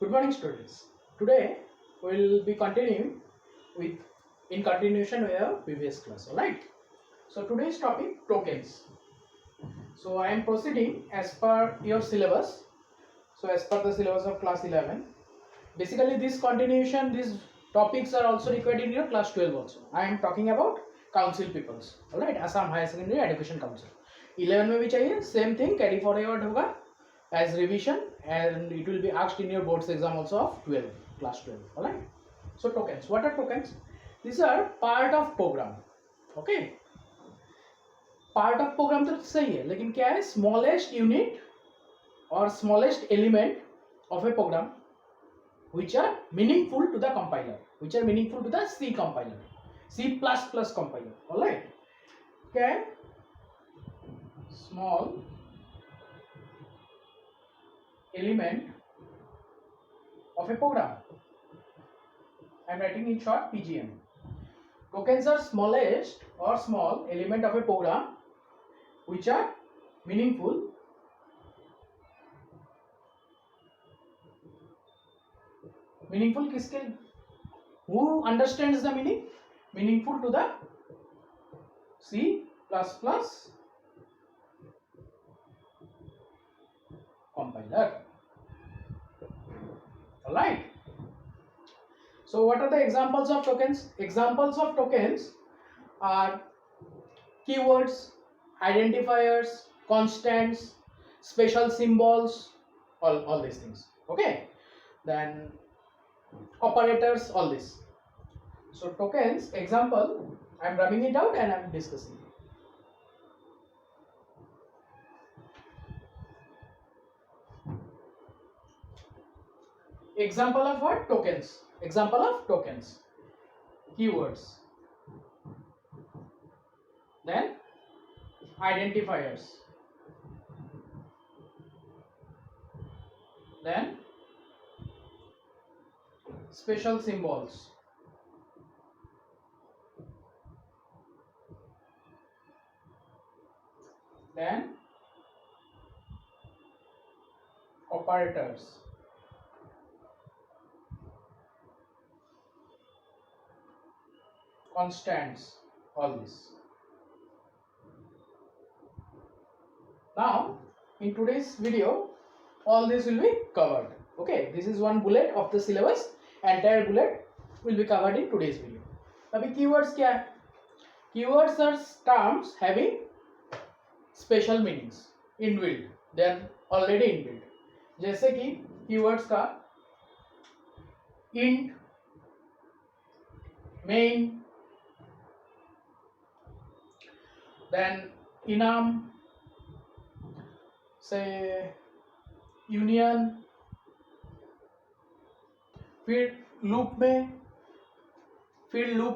Good morning, students. Today we'll be continuing with in continuation with our previous class. All right. So today's topic tokens. So I am proceeding as per your syllabus. So as per the syllabus of class 11. Basically, this continuation, these topics are also required in your class 12 also. I am talking about council peoples. All right. Assam Higher Secondary Education Council. 11 में भी चाहिए same thing carry forward होगा as revision and it will be asked in your boards exam also of 12 class 12. All right. So tokens, what are tokens? These are part of program. Okay, part of program तो सही है, लेकिन क्या है, smallest unit or smallest element of a program which are meaningful to the compiler, which are meaningful to the C compiler, C++ compiler. All right. Okay, small element of a program. I am writing in short PGM. Tokens are smallest or small element of a program which are meaningful किसके, who understands the meaning, meaningful to the C++ compiler. All right. So what are the examples of tokens? Examples of tokens are keywords, identifiers, constants, special symbols, all these things. Okay. Then operators, all this. So tokens example, I am rubbing it out and I am discussing. Example of what? Tokens. Example of tokens. Keywords. Then identifiers. Then special symbols. Then operators. Constants, all this. Now in today's video all this will be covered. Okay, this is one bullet of the syllabus, entire bullet will be covered in today's video. अभी keywords क्या है? Keywords are terms having special meanings inbuilt, they are already inbuilt. जैसे कि keywords का int, main, then enum, say union, फिर loop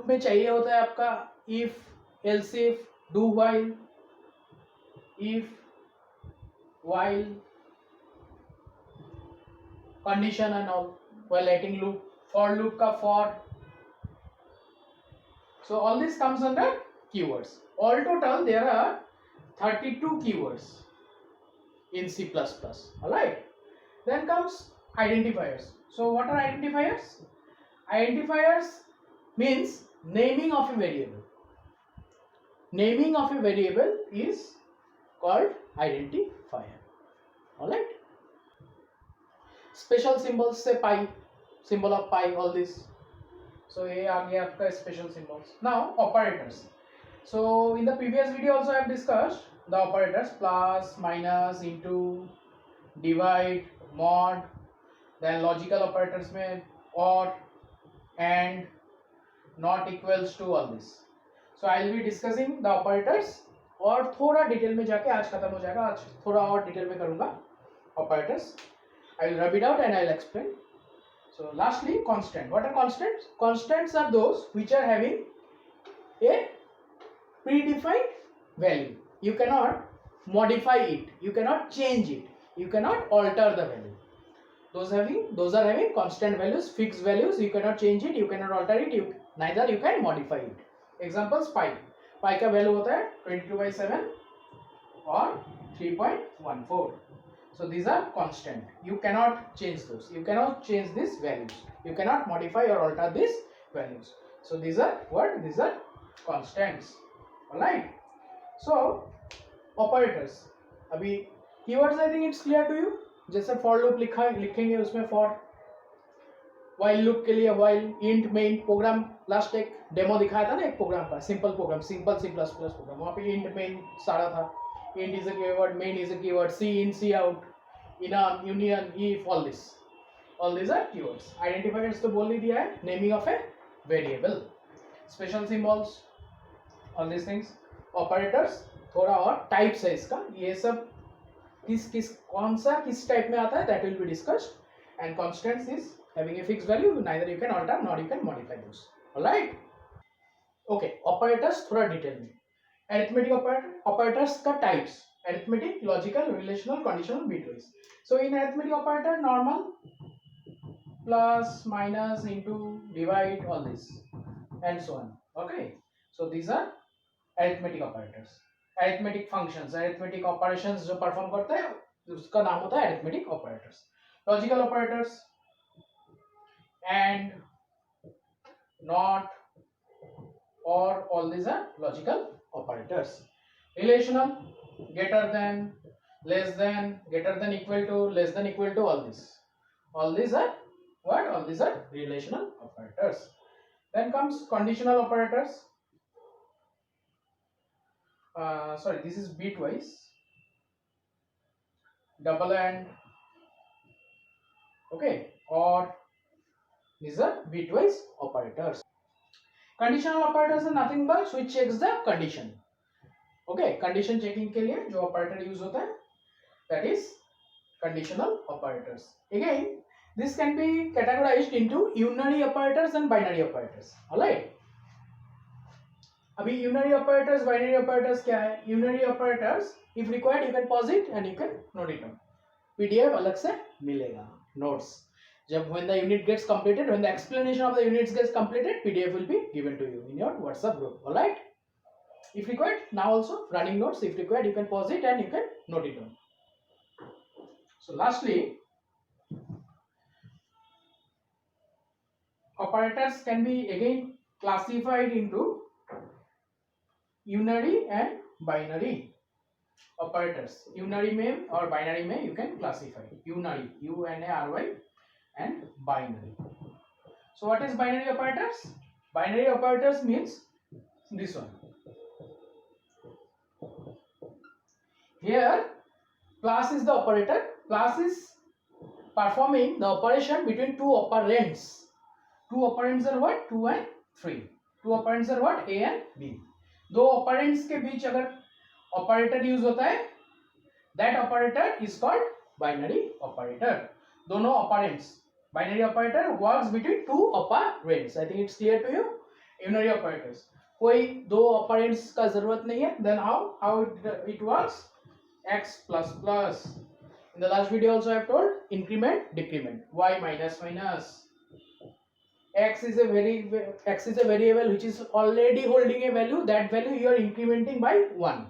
में चाहिए होता है आपका if, else if, do while, if, while, condition and all, while writing loop, for loop का for. So all this comes under keywords. All total there are 32 keywords in C++. All right. Then comes identifiers. So what are identifiers? Identifiers means naming of a variable. Naming of a variable is called identifier. All right. Special symbols, say pi, symbol of pi, all this. So ये आ गया आपका special symbols. Now operators. So in the previous video also I have discussed the operators plus, minus, into, divide, mod. Then logical operators में or, and, not equals to, all this. So I will be discussing the operators और थोड़ा detail में जाके आज खत्म हो जाएगा, आज थोड़ा और डिटेल में करूँगा operators. I will rub it out and I will explain. So lastly, constant. What are constants? Constants are those which are having a predefined value. You cannot modify it, you cannot change it, you cannot alter the value. Those are having constant values, fixed values. You cannot change it, you cannot alter it, neither you can modify it. Examples, pi. का value होता है 22/7 और 3.14. So these are constant. You cannot change those. You cannot change these values. You cannot modify or alter these values. So these are what? These are constants. Alright. So operators. अभी keywords I think it's clear to you. जैसे for loop लिखेंगे उसमें for, while loop के लिए while, int, main, program last एक demo दिखाया था ना एक प्रोग्राम का, simple program, simple C++ program, वहाँ पे int, main सारा था. int is a keyword, main is a keyword, C in, C out, enum, union, if, all these are keywords. Identifiers तो बोल ही दिया है, naming of a variable, special symbols, all these things. Operators थोड़ा और types है इसका, ये सब किस कौन सा किस टाइप में आता है, that will be discussed. And constants is having a fixed value, neither you can alter nor you can modify those. Alright. Okay, operators थोड़ा डिटेल में. Arithmetic operators का types: arithmetic, logical, relational, conditional, bitwise. So in arithmetic operator, normal, plus, minus, into, divide, all this and so on. Okay, so these are arithmetic operators. Arithmetic functions, arithmetic operations जो perform करते हैं उसका नाम होता है arithmetic operators. Logical operators, and, not, or, all these are logical operators. Relational, greater than, less than, greater than, equal to, less than, equal to, all these are what? All these are relational operators. Then comes conditional operators. Sorry, this is bitwise, double and, okay, or these are bitwise operators. Conditional operators are nothing but which checks the condition. Okay, condition checking के लिए जो operator use होता है, that is conditional operators. Again, this can be categorized into unary operators and binary operators. Alright. अभी unary operators, binary operators क्या है? Unary operators, if required, you can pause it and you can note it down. PDF अलग से मिलेगा, notes. जब when the unit gets completed, when the explanation of the units gets completed, PDF will be given to you in your WhatsApp group. Alright. If required, now also running notes. If required, you can pause it and you can note it down. So lastly, operators can be again classified into unary and binary operators. Unary में और binary में you can classify. Unary, U-N-A-R-Y, and binary. So what is binary operators? Binary operators means this one. Here, plus is the operator. Plus is performing the operation between two operands. Two operands are what? 2 and 3. Two operands are what? A and B. दो operands के बीच अगर operator use होता है, that operator is called binary operator. दोनों operands. Binary operator works between two operands. I think it's clear to you. Unary operators. कोई दो operands का जरूरत नहीं है. Then how it works? X plus plus. In the last video also I have told increment, decrement. Y minus minus. X is a variable which is already holding a value. That value you are incrementing by 1.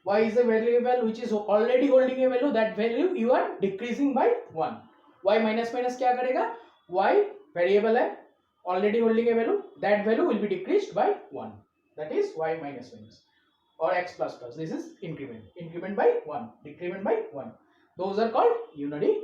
Y is a variable which is already holding a value. That value you are decreasing by 1. Y minus minus क्या करेगा? Y variable है, already holding a value. That value will be decreased by 1. That is Y minus minus. Or X plus plus. This is increment. Increment by 1. Decrement by 1. Those are called unary